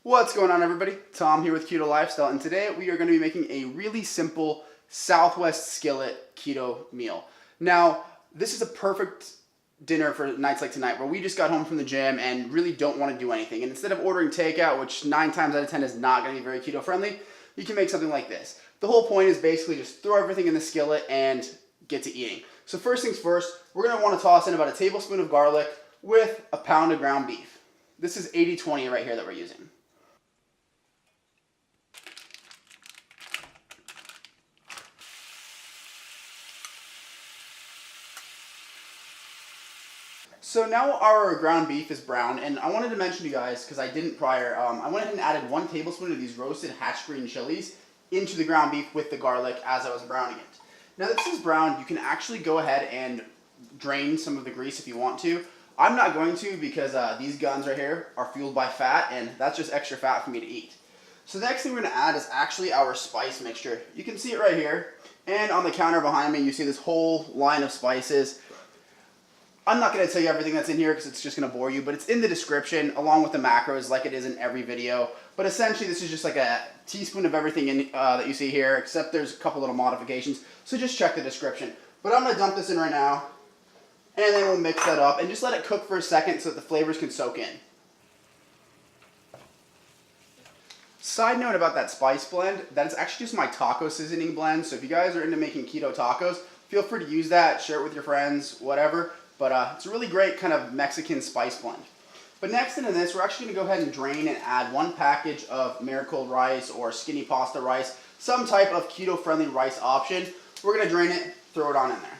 What's going on, everybody? Tom here with Keto Lifestyle, and today we are going to be making a really simple Southwest Skillet keto meal. Now, this is a perfect dinner for nights like tonight where we just got home from the gym and really don't want to do anything. And instead of ordering takeout, which 9 times out of 10 is not going to be very keto friendly, you can make something like this. The whole point is basically just throw everything in the skillet and get to eating. So first things first, we're going to want to toss in about a tablespoon of garlic with a pound of ground beef. This is 80-20 right here that we're using. So now our ground beef is brown, and I wanted to mention to you guys, because I didn't prior, I went ahead and added 1 tablespoon of these roasted hatch green chilies into the ground beef with the garlic as I was browning it. Now that this is brown, you can actually go ahead and drain some of the grease if you want to. I'm not going to because these guns right here are fueled by fat, and that's just extra fat for me to eat. So the next thing we're going to add is actually our spice mixture. You can see it right here, and on the counter behind me you see this whole line of spices. I'm not going to tell you everything that's in here because it's just going to bore you, but it's in the description along with the macros like it is in every video. But essentially this is just like a teaspoon of everything in, that you see here, except there's a couple little modifications, so just check the description. But I'm going to dump this in right now, and then we'll mix that up and just let it cook for a second so that the flavors can soak in. Side note about that spice blend, that is actually just my taco seasoning blend, so if you guys are into making keto tacos, feel free to use that, share it with your friends, whatever. But it's a really great kind of Mexican spice blend. But next into this, we're actually going to go ahead and drain and add 1 package of Maricold rice or skinny pasta rice, some type of keto-friendly rice option. We're going to drain it, throw it on in there.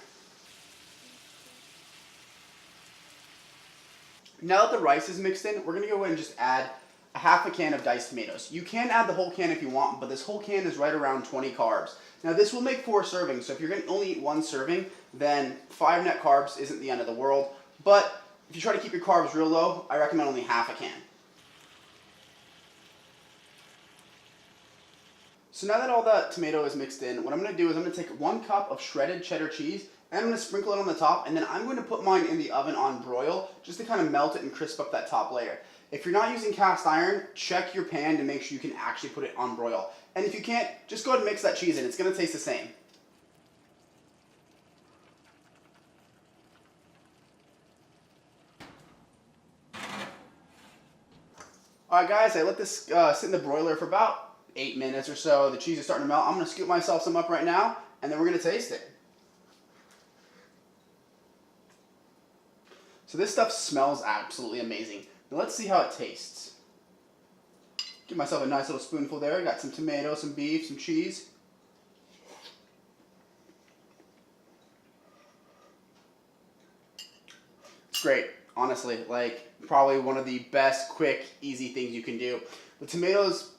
Now that the rice is mixed in, we're going to go ahead and just add a half a can of diced tomatoes. You can add the whole can if you want, but this whole can is right around 20 carbs. Now this will make 4 servings, so if you're going to only eat 1 serving, then 5 net carbs isn't the end of the world. But if you try to keep your carbs real low, I recommend only half a can. So now that all that tomato is mixed in, what I'm going to do is I'm going to take 1 cup of shredded cheddar cheese, and I'm going to sprinkle it on the top, and then I'm going to put mine in the oven on broil, just to kind of melt it and crisp up that top layer. If you're not using cast iron, check your pan to make sure you can actually put it on broil. And if you can't, just go ahead and mix that cheese in. It's going to taste the same. Alright guys, I let this sit in the broiler for about 8 minutes or so. The cheese is starting to melt. I'm going to scoop myself some up right now, and then we're going to taste it. So this stuff smells absolutely amazing. Now let's see how it tastes. Give myself a nice little spoonful there. Got some tomato, some beef, some cheese. It's great, honestly. Like, probably one of the best, quick, easy things you can do. The tomatoes,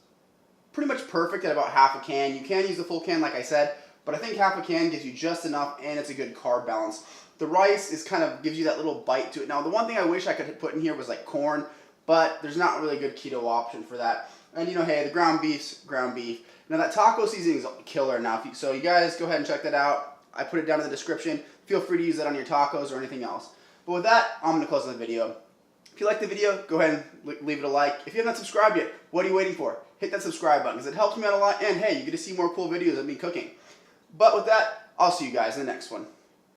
pretty much perfect at about half a can. You can use the full can like I said, but I think half a can gives you just enough, and it's a good carb balance. The rice is kind of gives you that little bite to it. Now, the one thing I wish I could put in here was like corn, but there's not really a good keto option for that. And you know, hey, the ground beef's ground beef. Now that taco seasoning is killer now, so you guys go ahead and check that out. I put it down in the description. Feel free to use that on your tacos or anything else. But with that, I'm going to close the video. If you like the video, go ahead and leave it a like. If you have not subscribed yet, what are you waiting for? Hit that subscribe button because it helps me out a lot. And hey, you get to see more cool videos of me cooking. But with that, I'll see you guys in the next one.